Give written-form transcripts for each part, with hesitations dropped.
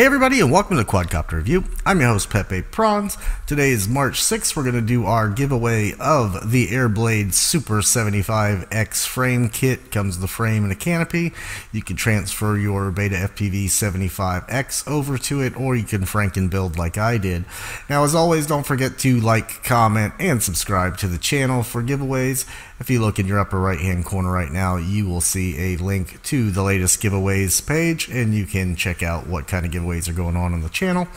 Hey everybody, and welcome to the Quadcopter Review. I'm your host Pepe Prawns. Today is March 6th. We're going to do our giveaway of the Airblade Super 75X frame kit. Comes with the frame and a canopy. You can transfer your Beta FPV 75X over to it, or you can Franken build like I did. Now, as always, don't forget to like, comment, and subscribe to the channel for giveaways. If you look in your upper right hand corner right now, you will see a link to the latest giveaways page, and you can check out what kind of giveaways are going on the channel.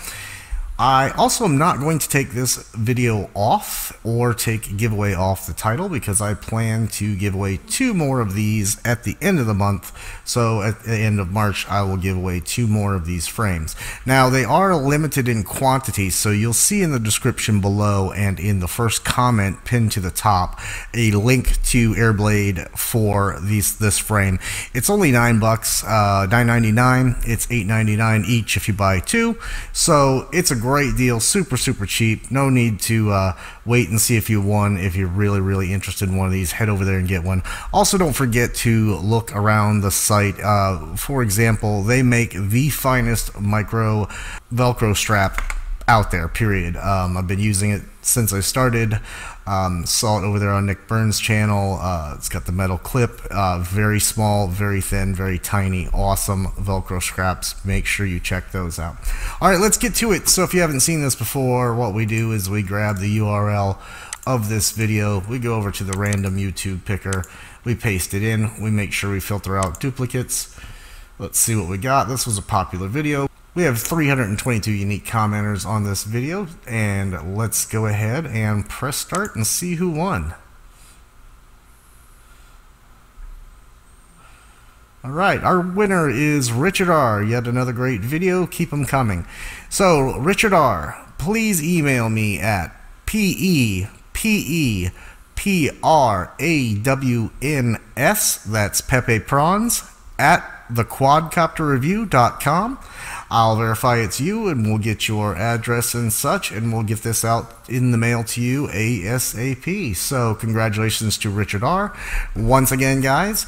I also am not going to take this video off or take giveaway off the title because I plan to give away 2 more of these at the end of the month. So at the end of March, I will give away 2 more of these frames. Now, they are limited in quantity, so you'll see in the description below and in the first comment pinned to the top a link to Airblade for this frame. It's only $9, $9.99. It's $8.99 each if you buy 2. So it's a great deal, super cheap. No need to wait and see if you won. If you're really interested in one of these, head over there and get one. Also, don't forget to look around the site. For example, they make the finest micro Velcro strap out there, period. I've been using it since I started. Saw it over there on Nick Burns' channel. It's got the metal clip, very small, very thin, very tiny, awesome Velcro straps. Make sure you check those out. All right, let's get to it. So if you haven't seen this before, what we do is we grab the URL of this video, we go over to the random YouTube picker, we paste it in, we make sure we filter out duplicates. Let's see what we got. This was a popular video. We have 322 unique commenters on this video, and let's go ahead and press start and see who won. Alright, our winner is Richard R. Yet another great video. Keep them coming. So, Richard R., please email me at PEPEPRAWNS, that's Pepe Prawns, at thequadcopterreview.com. I'll verify it's you, and we'll get your address and such, and we'll get this out in the mail to you ASAP. So congratulations to Richard R. Once again, guys,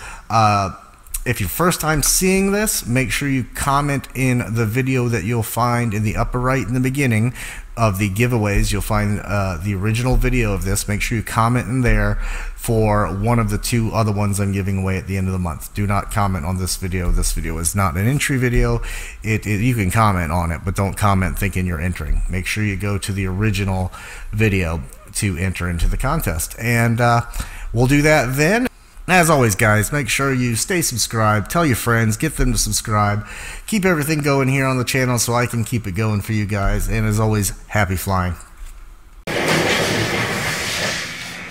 if you're first time seeing this, make sure you comment in the video that you'll find in the upper right in the beginning of the giveaways. You'll find the original video of this. Make sure you comment in there for one of the 2 other ones I'm giving away at the end of the month. Do not comment on this video. This video is not an entry video. You can comment on it, but don't comment thinking you're entering. Make sure you go to the original video to enter into the contest, and we'll do that then. As always, guys, make sure you stay subscribed, tell your friends, get them to subscribe, keep everything going here on the channel so I can keep it going for you guys, and as always, happy flying.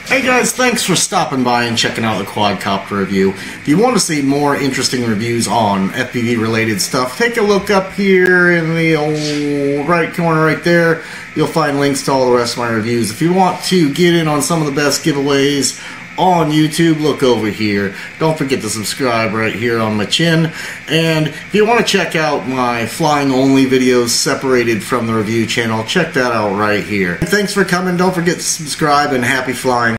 Hey guys, thanks for stopping by and checking out the Quadcopter Review. If you want to see more interesting reviews on FPV related stuff, take a look up here in the old right corner right there. You'll find links to all the rest of my reviews. If you want to get in on some of the best giveaways on YouTube, look over here. Don't forget to subscribe right here on my chin. And if you want to check out my flying only videos separated from the review channel, check that out right here. Thanks for coming. Don't forget to subscribe, and happy flying.